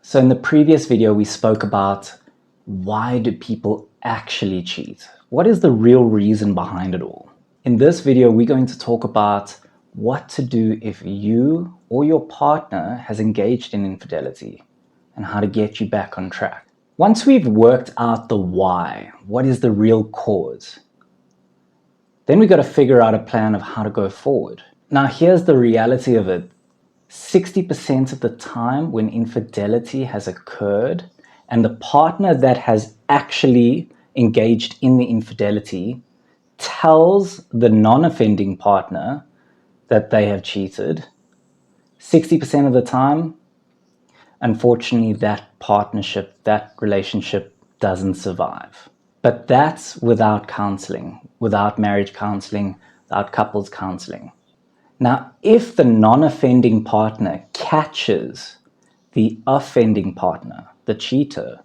So in the previous video, we spoke about why do people actually cheat? What is the real reason behind it all? In this video, we're going to talk about what to do if you or your partner has engaged in infidelity and how to get you back on track. Once we've worked out the why, what is the real cause, then we've got to figure out a plan of how to go forward. Now, here's the reality of it. 60% of the time when infidelity has occurred and the partner that has actually engaged in the infidelity tells the non-offending partner that they have cheated, 60% of the time, unfortunately, that partnership, that relationship doesn't survive. But that's without counseling, without marriage counseling, without couples counseling. Now, if the non-offending partner catches the offending partner, the cheater,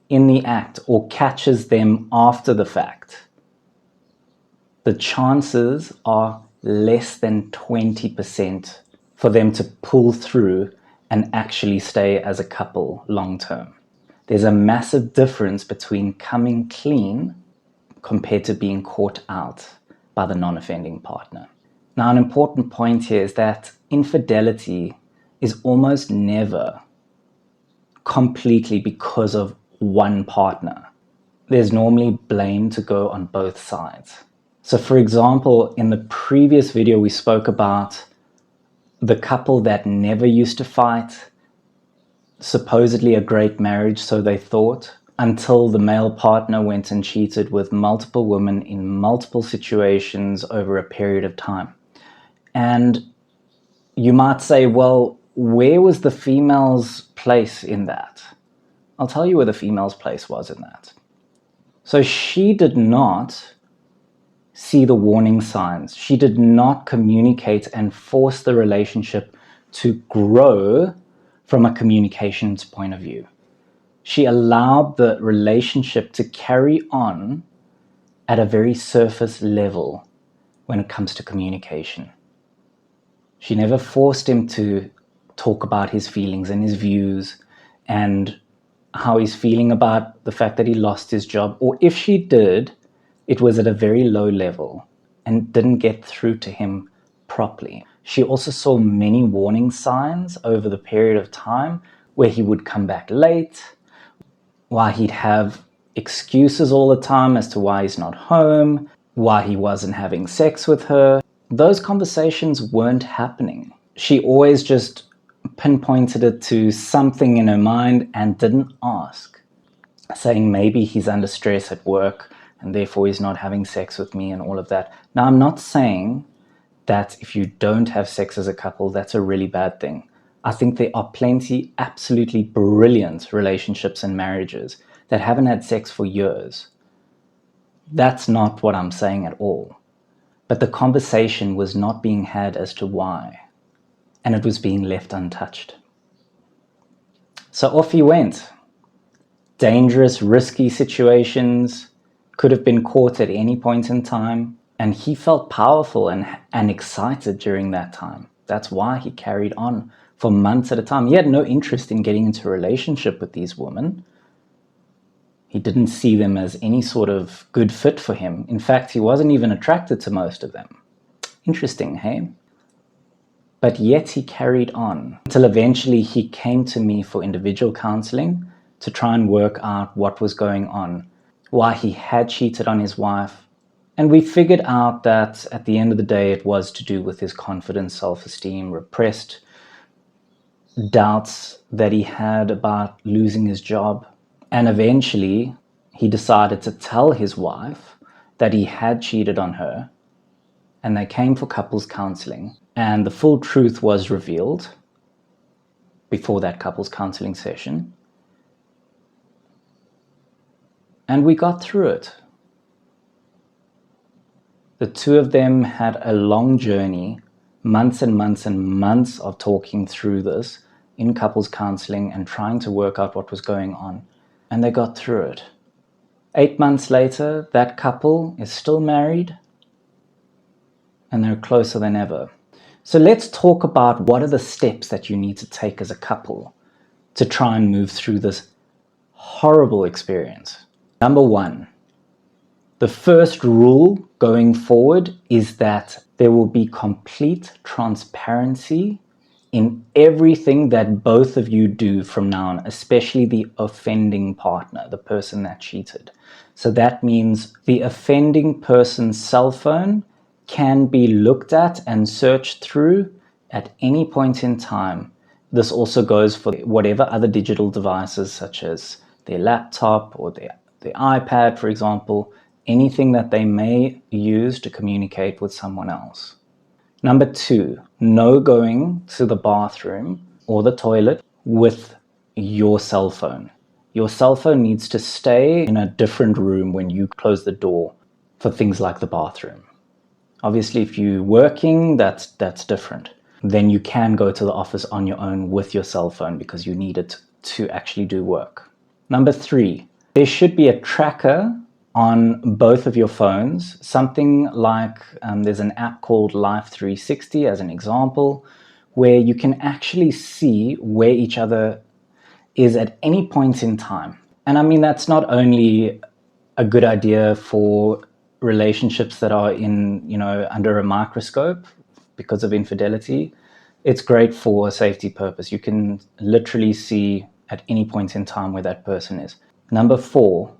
in the act or catches them after the fact, the chances are less than 20% for them to pull through and actually stay as a couple long term. There's a massive difference between coming clean compared to being caught out by the non-offending partner. Now, an important point here is that infidelity is almost never completely because of one partner. There's normally blame to go on both sides. So, for example, in the previous video, we spoke about the couple that never used to fight, supposedly a great marriage, so they thought, until the male partner went and cheated with multiple women in multiple situations over a period of time. And you might say, well, where was the female's place in that? I'll tell you where the female's place was in that. So she did not see the warning signs. She did not communicate and force the relationship to grow from a communications point of view. She allowed the relationship to carry on at a very surface level when it comes to communication. She never forced him to talk about his feelings and his views and how he's feeling about the fact that he lost his job. Or if she did, it was at a very low level and didn't get through to him properly. She also saw many warning signs over the period of time where he would come back late, why he'd have excuses all the time as to why he's not home, why he wasn't having sex with her. Those conversations weren't happening. She always just pinpointed it to something in her mind and didn't ask, saying maybe he's under stress at work and therefore he's not having sex with me and all of that. Now, I'm not saying that if you don't have sex as a couple, that's a really bad thing. I think there are plenty absolutely brilliant relationships and marriages that haven't had sex for years. That's not what I'm saying at all. But the conversation was not being had as to why, and it was being left untouched. So off he went. Dangerous, risky situations, could have been caught at any point in time, and he felt powerful and excited during that time. That's why he carried on for months at a time. He had no interest in getting into a relationship with these women. He didn't see them as any sort of good fit for him. In fact, he wasn't even attracted to most of them. Interesting, hey? But yet he carried on until eventually he came to me for individual counseling to try and work out what was going on, why he had cheated on his wife. And we figured out that at the end of the day, it was to do with his confidence, self-esteem, repressed doubts that he had about losing his job. And eventually, he decided to tell his wife that he had cheated on her, and they came for couples counseling. And the full truth was revealed before that couples counseling session. And we got through it. The two of them had a long journey, months and months and months of talking through this in couples counseling and trying to work out what was going on. And they got through it. 8 months later, that couple is still married and they're closer than ever. So let's talk about what are the steps that you need to take as a couple to try and move through this horrible experience. Number one, the first rule going forward is that there will be complete transparency in everything that both of you do from now on, especially the offending partner, the person that cheated. So that means the offending person's cell phone can be looked at and searched through at any point in time. This also goes for whatever other digital devices, such as their laptop or their iPad, for example, anything that they may use to communicate with someone else. Number two, no going to the bathroom or the toilet with your cell phone. Your cell phone needs to stay in a different room when you close the door for things like the bathroom. Obviously, if you're working, that's different. Then you can go to the office on your own with your cell phone because you need it to actually do work. Number three, there should be a tracker on both of your phones, something like there's an app called Life 360 as an example, where you can actually see where each other is at any point in time. And I mean, that's not only a good idea for relationships that are under a microscope because of infidelity. It's great for a safety purpose. You can literally see at any point in time where that person is. Number four,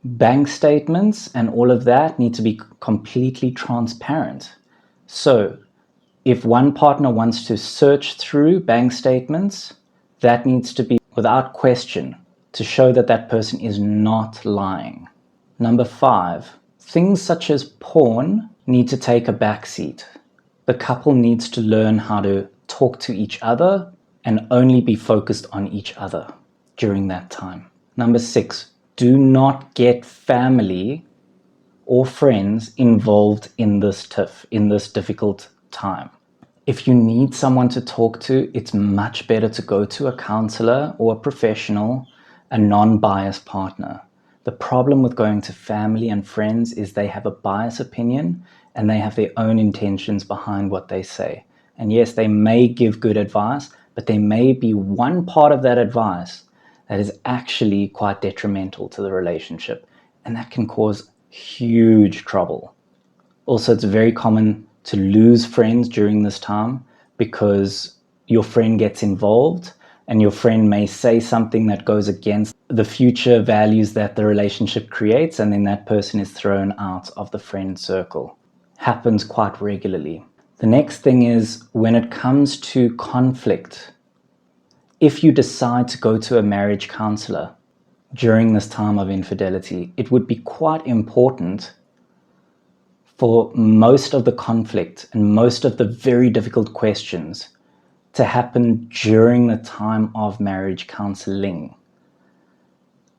bank statements and all of that need to be completely transparent. So if one partner wants to search through bank statements, that needs to be without question to show that that person is not lying. Number five, things such as porn need to take a backseat. The couple needs to learn how to talk to each other and only be focused on each other during that time. Number six, do not get family or friends involved in this difficult time. If you need someone to talk to, it's much better to go to a counselor or a professional, a non-biased partner. The problem with going to family and friends is they have a biased opinion and they have their own intentions behind what they say. And yes, they may give good advice, but there may be one part of that advice that is actually quite detrimental to the relationship, and that can cause huge trouble. Also, it's very common to lose friends during this time because your friend gets involved and your friend may say something that goes against the future values that the relationship creates, and then that person is thrown out of the friend circle. Happens quite regularly. The next thing is when it comes to conflict. If you decide to go to a marriage counselor during this time of infidelity, it would be quite important for most of the conflict and most of the very difficult questions to happen during the time of marriage counseling.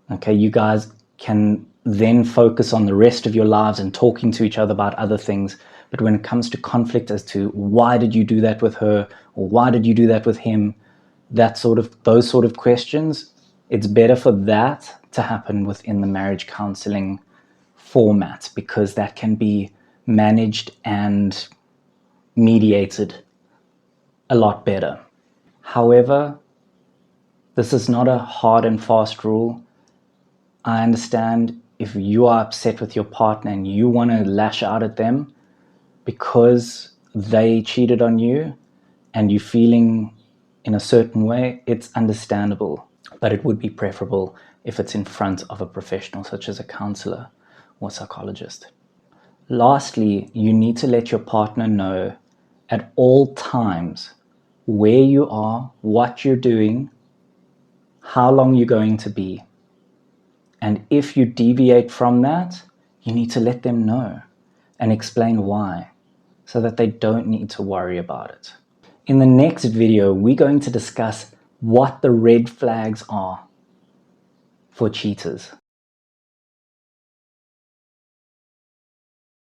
Okay, you guys can then focus on the rest of your lives and talking to each other about other things. But when it comes to conflict as to why did you do that with her or why did you do that with him, those sort of questions, it's better for that to happen within the marriage counseling format because that can be managed and mediated a lot better. However, this is not a hard and fast rule. I understand if you are upset with your partner and you want to lash out at them because they cheated on you and you're feeling in a certain way, it's understandable. But it would be preferable if it's in front of a professional such as a counselor or psychologist. Lastly, you need to let your partner know at all times where you are, what you're doing, how long you're going to be. And if you deviate from that, you need to let them know and explain why so that they don't need to worry about it. In the next video, we're going to discuss what the red flags are for cheaters.